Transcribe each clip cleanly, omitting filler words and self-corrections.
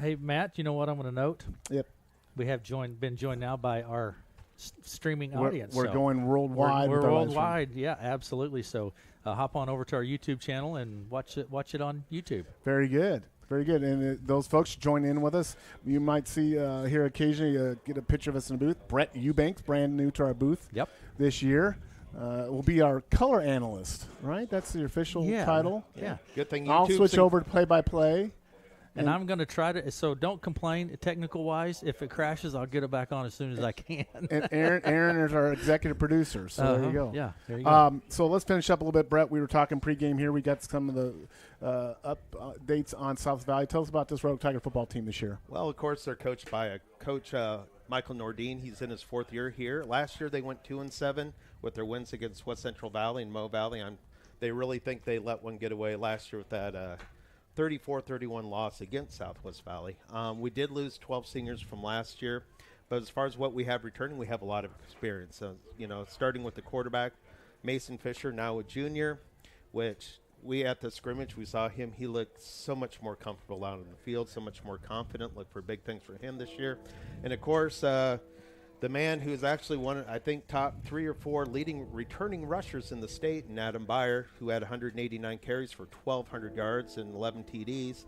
Hey, Matt, you know what I'm going to note? Yep. We have been joined now by our streaming audience. We're so going worldwide. We're with our live stream. worldwide. Yeah, absolutely. So hop on over to our YouTube channel and watch it on YouTube. Very good. Very good. And those folks join in with us. You might see here occasionally get a picture of us in the booth. Brett Eubanks, brand new to our booth this year. Will be our color analyst, right? That's the official title. Yeah. Good thing I'll YouTube's switch over to play-by-play. And I'm going to try to, so don't complain technical-wise. If it crashes, I'll get it back on as soon as I can. And Aaron is our executive producer, so there you go. Yeah, there you go. So let's finish up a little bit, Brett. We were talking pregame here. We got some of the updates on South Valley. Tell us about this Red Oak Tiger football team this year. Well, of course, they're coached by a coach, Michael Nordine. He's in his 4th year here. Last year they went 2-7 with their wins against West Central Valley and Mo Valley. They really think they let one get away last year with that 34-31 loss against Southwest Valley. We did lose 12 seniors from last year, but as far as what we have returning, we have a lot of experience. Starting with the quarterback, Mason Fisher, now a junior, which we at the scrimmage, we saw him. He looked so much more comfortable out in the field, so much more confident. Look for big things for him this year. And, of course, the man who's actually one, I think, top 3 or 4 leading returning rushers in the state, and Adam Byer, who had 189 carries for 1,200 yards and 11 TDs.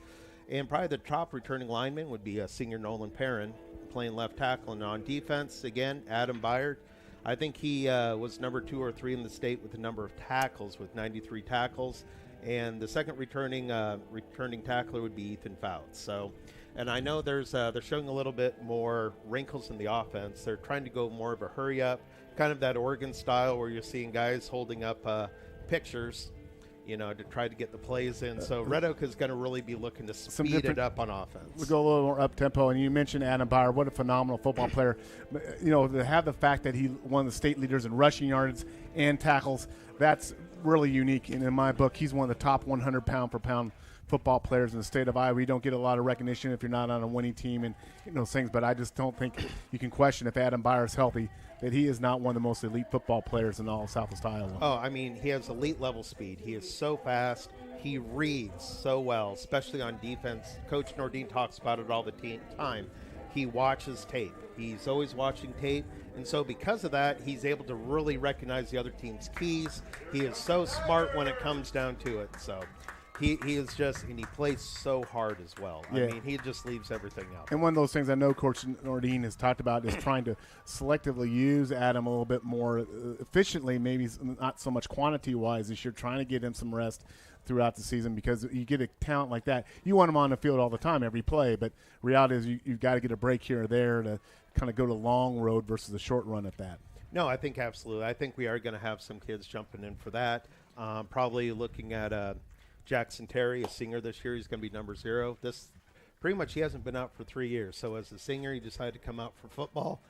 And probably the top returning lineman would be senior Nolan Perrin, playing left tackle. And on defense, again, Adam Byer. I think he was number 2 or 3 in the state with the number of tackles, with 93 tackles. And the second returning tackler would be Ethan Fouts. So, and I know they're showing a little bit more wrinkles in the offense. They're trying to go more of a hurry up, kind of that Oregon style where you're seeing guys holding up pictures, to try to get the plays in. So Red Oak is going to really be looking to speed it up on offense. We'll go a little more up-tempo, and you mentioned Adam Byer. What a phenomenal football player. To have the fact that he one of the state leaders in rushing yards and tackles, that's really unique. And in my book, he's one of the top 100 pound-for-pound football players in the state of Iowa. You don't get a lot of recognition if you're not on a winning team and those things, but I just don't think you can question if Adam Byer is healthy that he is not one of the most elite football players in all of Southwest Iowa. Oh, I mean, he has elite level speed. He is so fast. He reads so well, especially on defense. Coach Nordine talks about it all the time. He watches tape. He's always watching tape. And so because of that, he's able to really recognize the other team's keys. He is so smart when it comes down to it. So he is just, and he plays so hard as well. Yeah. I mean, he just leaves everything out. And one of those things I know Coach Nordine has talked about is trying to selectively use Adam a little bit more efficiently, maybe not so much quantity-wise this year, trying to get him some rest throughout the season, because you get a talent like that, you want him on the field all the time, every play, but reality is you've got to get a break here or there to kind of go the long road versus the short run at that. No, I think absolutely. I think we are going to have some kids jumping in for that. Probably looking at Jackson Terry, a senior this year. He's going to be number 0. This pretty much he hasn't been out for 3 years. So as a senior, he decided to come out for football.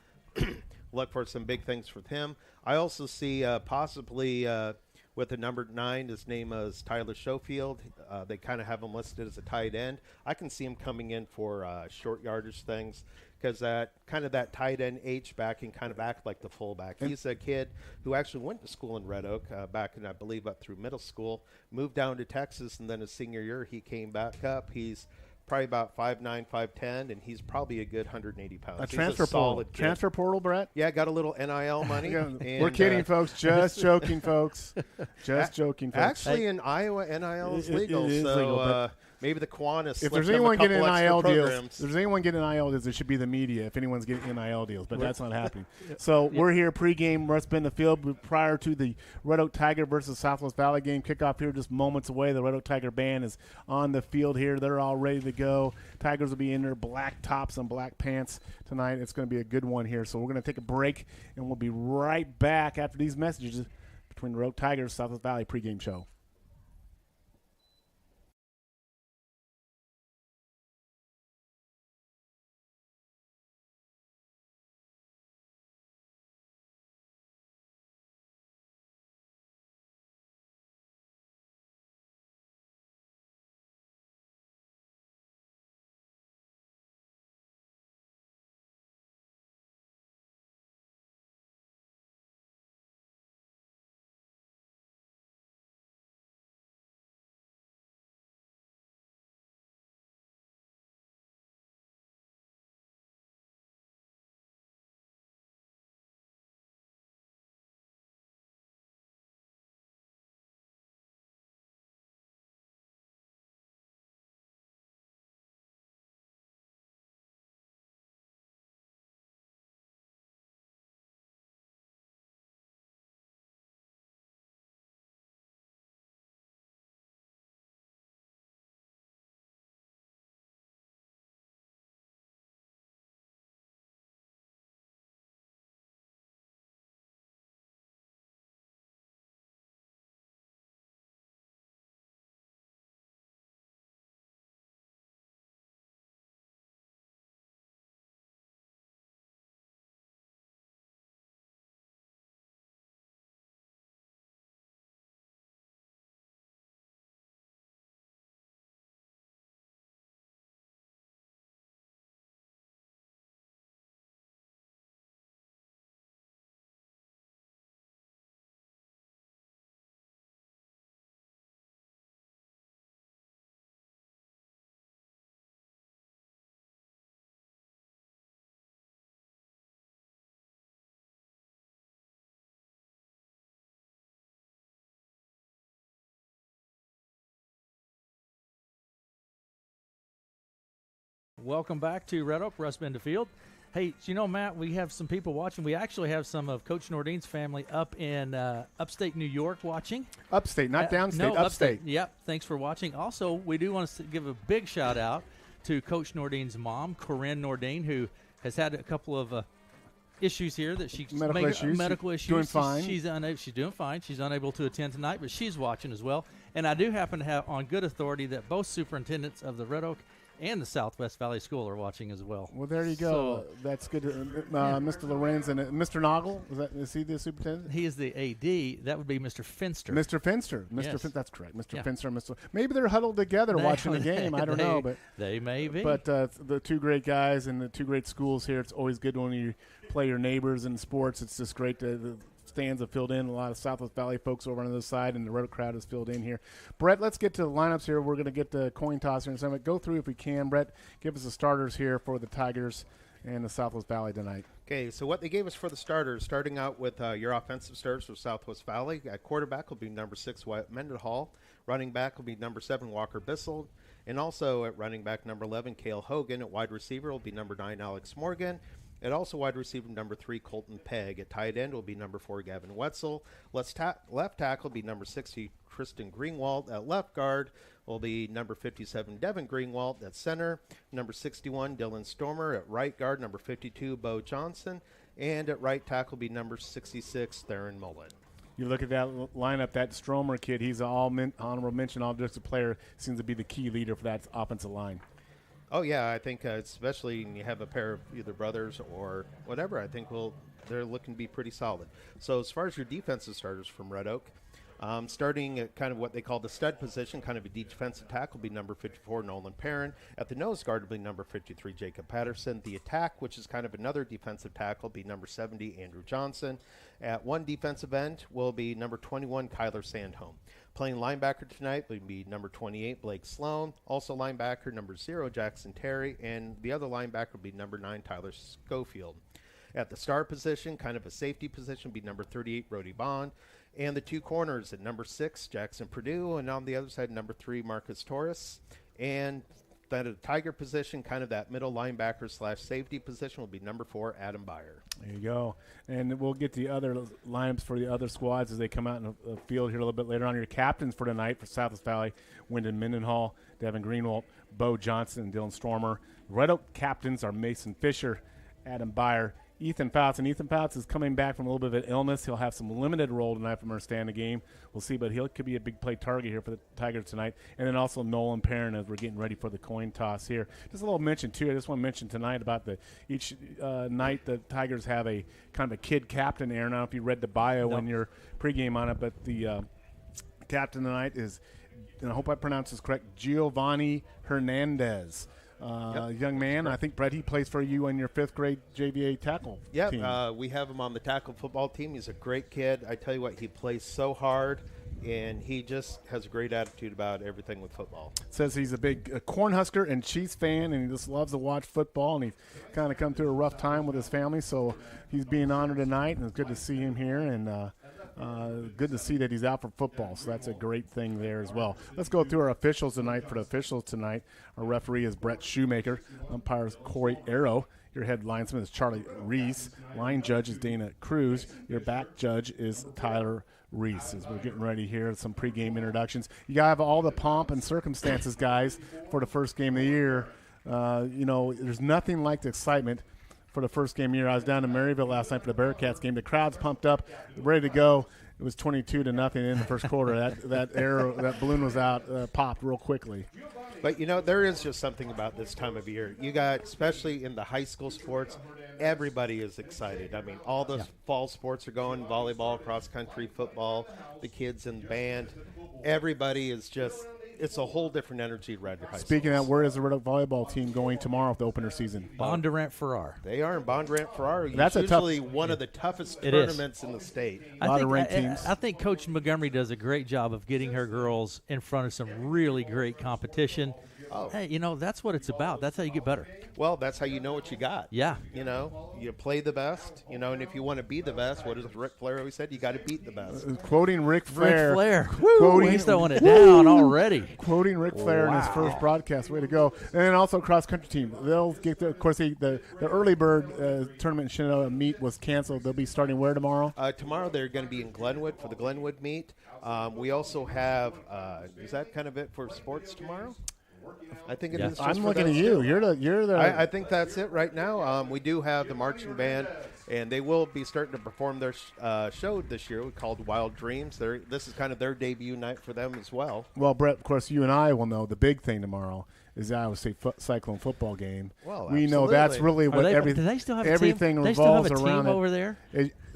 Look for some big things with him. I also see possibly with the number 9, his name is Tyler Schofield. They kind of have him listed as a tight end. I can see him coming in for short yardage things, because that tight end H-back can kind of act like the fullback. He's a kid who actually went to school in Red Oak back in, I believe, up through middle school, moved down to Texas, and then his senior year he came back up. He's probably about 5'9", 5'10", and he's probably a good 180 pounds. A transfer portal. Transfer portal, Brett? Yeah, got a little NIL money. We're kidding, folks. Just joking, folks. Just joking, folks. Actually, in Iowa, NIL is legal. It is so legal, maybe the Kiwanis if slipped there's them anyone a couple getting NIL extra deals, programs. there's anyone getting NIL deals, it should be the media if anyone's getting NIL deals, but that's not happening. So we're here pregame. Russ been in the field prior to the Red Oak Tiger versus Southwest Valley game. Kickoff here just moments away. The Red Oak Tiger band is on the field here. They're all ready to go. Tigers will be in their black tops and black pants tonight. It's going to be a good one here. So we're going to take a break, and we'll be right back after these messages between the Red Oak Tigers Southwest Valley pregame show. Welcome back to Red Oak, Russ Bender Field. Hey, you know, Matt, we have some people watching. We actually have some of Coach Nordine's family up in upstate New York watching. Upstate, not downstate, no, upstate. Yep, thanks for watching. Also, we do want to give a big shout-out to Coach Nordine's mom, Corinne Nordine, who has had a couple of issues here that she's medical issues. Doing fine. She's doing fine. She's unable to attend tonight, but she's watching as well. And I do happen to have on good authority that both superintendents of the Red Oak and the Southwest Valley School are watching as well. Well, there you go. That's good. Mr. Lorenz and Mr. Noggle, is he the superintendent? He is the AD. That would be Mr. Finster. Mr. Finster. Yes. That's correct. Mr. Finster and Mr. Maybe they're huddled together watching the game. I don't know. But they may be. But the two great guys and the two great schools here, it's always good when you play your neighbors in sports. It's just great to stands have filled in. A lot of Southwest Valley folks over on the other side, and the Red Oak crowd is filled in here. Brett, let's get to the lineups here. We're going to get the coin toss here in a second. Go through if we can. Brett, give us the starters here for the Tigers and the Southwest Valley tonight. Okay, so what they gave us for the starters, starting out with your offensive starters for Southwest Valley. At quarterback will be number 6, Wyatt Mendenhall. Running back will be number 7, Walker Bissell. And also at running back, number 11, Cale Hogan. At wide receiver will be number 9, Alex Morgan. At also wide receiver, number 3, Colton Pegg. At tight end will be number 4, Gavin Wetzel. Left tackle will be number 60, Tristan Greenwald. At left guard will be number 57, Devin Greenwald. At center, number 61, Dylan Stormer. At right guard, number 52, Bo Johnson. And at right tackle will be number 66, Theron Mullen. You look at that lineup, that Stromer kid, he's an honorable mention, all-district player, seems to be the key leader for that offensive line. Oh, yeah, I think especially when you have a pair of either brothers or whatever, I think they're looking to be pretty solid. So as far as your defensive starters from Red Oak, starting at kind of what they call the stud position, kind of a defensive tackle, will be number 54, Nolan Perrin. At the nose guard will be number 53, Jacob Patterson. The attack, which is kind of another defensive tackle, will be number 70, Andrew Johnson. At one defensive end will be number 21, Kyler Sandholm. Playing linebacker tonight will be number 28, Blake Sloan. Also linebacker number 0, Jackson Terry. And the other linebacker will be number 9, Tyler Schofield. At the star position, kind of a safety position, will be number 38, Brody Bond. And the two corners at number 6, Jackson Purdue. And on the other side, number 3, Marcus Torres. And that at the Tiger position, kind of that middle linebacker / safety position, will be number 4, Adam Byer. There you go. And we'll get the other lineups for the other squads as they come out in the field here a little bit later on. Your captains for tonight for Southwest Valley, Wyndon Mendenhall, Devin Greenwald, Bo Johnson, and Dylan Stormer. Red Oak captains are Mason Fisher, Adam Byer, Ethan Fouts. And Ethan Fouts is coming back from a little bit of an illness. He'll have some limited role tonight from our stand the game. We'll see, but he could be a big play target here for the Tigers tonight. And then also Nolan Perrin as we're getting ready for the coin toss here. Just a little mention, too. I just want to mention tonight about each night the Tigers have a kind of a kid captain there. I don't know if you read the bio when you're pregame on it, but the captain tonight is, and I hope I pronounce this correct, Giovanni Hernandez. Young man, I think, Brett, he plays for you on your 5th grade JVA tackle team. We have him on the tackle football team. He's a great kid. I tell you what, he plays so hard, and he just has a great attitude about everything with football. Says he's a big Cornhusker and Chiefs fan, and he just loves to watch football, and he's kind of come through a rough time with his family, so he's being honored tonight, and it's good to see him here, and good to see that he's out for football, so that's a great thing there as well. Let's go through our officials tonight. For the officials tonight, our referee is Brett Shoemaker, umpire is Corey Arrow, your head linesman is Charlie Reese, line judge is Dana Cruz, your back judge is Tyler Reese. As we're getting ready here, some pregame introductions. You got to have all the pomp and circumstances, guys, for the first game of the year. There's nothing like the excitement for the first game of the year. I was down in Maryville last night for the Bearcats game. The crowd's pumped up, ready to go. It was 22-0 in the first quarter. That balloon was out, popped real quickly. But, there is just something about this time of year. You got, especially in the high school sports, everybody is excited. I mean, all the fall sports are going, volleyball, cross country, football, the kids in the band. Everybody is just – it's a whole different energy right at high school. Speaking of that, where is the Red Oak volleyball team going tomorrow for the opener season? Bondurant Farrar. They are in Bondurant Farrar. That's usually one of the toughest tournaments in the state. A lot of ranked teams. I think Coach Montgomery does a great job of getting her girls in front of some really great competition. Oh. Hey, that's what it's about. That's how you get better. Well, that's how you know what you got. Yeah. You play the best, and if you want to be the best, what does Ric Flair always said? You got to beat the best. Quoting Ric Flair. He's throwing it down already. Quoting Ric Flair in his first broadcast. Way to go. And then also cross-country team. They'll get of course, the early bird tournament in Shenandoah meet was canceled. They'll be starting where tomorrow? Tomorrow they're going to be in Glenwood for the Glenwood meet. We also have, is that kind of it for sports tomorrow? I think it is. I'm looking at you. You're the. I think that's it right now. We do have the marching band, and they will be starting to perform their show this year called Wild Dreams. This is kind of their debut night for them as well. Well, Brett, of course, you and I will know the big thing tomorrow is the Iowa State Cyclone football game. Well, we know that's really what everything. Do they still have everything a team? revolves they still have a around team over there.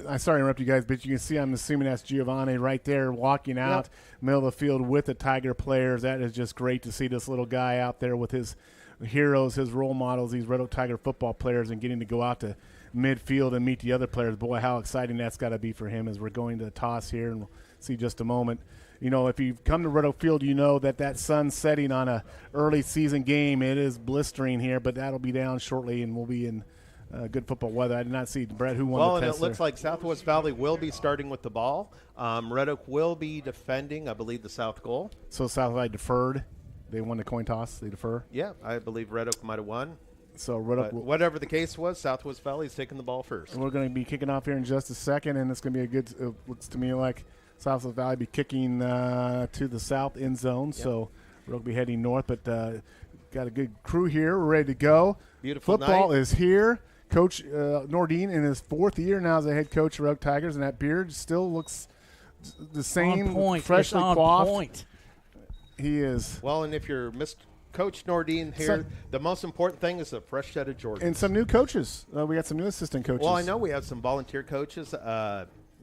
I'm sorry to interrupt you guys, but you can see I'm assuming that's Giovanni right there walking out middle of the field with the Tiger players. That is just great to see this little guy out there with his heroes, his role models, these Red Oak Tiger football players, and getting to go out to midfield and meet the other players. Boy, how exciting that's got to be for him as we're going to the toss here, and we'll see just a moment. You know, if you've come to Red Oak Field, you know that sun's setting on a early season game. It is blistering here, but that'll be down shortly, and we'll be in good football weather. I did not see, Brett, who won the test. Well, and it looks like Southwest Valley will be starting with the ball. Red Oak will be defending, I believe, the south goal. So South Valley deferred. They won the coin toss. They defer. Yeah, I believe Red Oak might have won. So Red Oak, whatever the case was, Southwest Valley is taking the ball first. We're going to be kicking off here in just a second, and it's going to be a good. It looks to me like Southwest Valley be kicking to the south end zone. Yep. So we'll be heading north, but got a good crew here. We're ready to go. Beautiful football night. Is here. Coach Nordine in his 4th year now as a head coach of Red Oak Tigers, and that beard still looks the same, on point. freshly on coiffed. Point. He is. Well, and if you're Coach Nordine here, the most important thing is a fresh set of Jordans. And some new coaches. We got some new assistant coaches. Well, I know we have some volunteer coaches.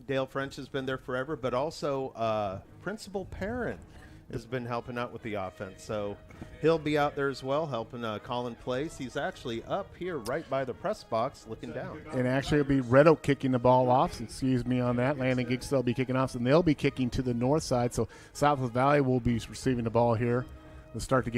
Dale French has been there forever, but also Principal Perrin has been helping out with the offense. So he'll be out there as well, helping Colin Place. He's actually up here right by the press box looking down. And actually it'll be Red Oak kicking the ball off. Excuse me on that. Landon Geeks will be kicking off, and they'll be kicking to the north side. So Southwest Valley will be receiving the ball here to start the game.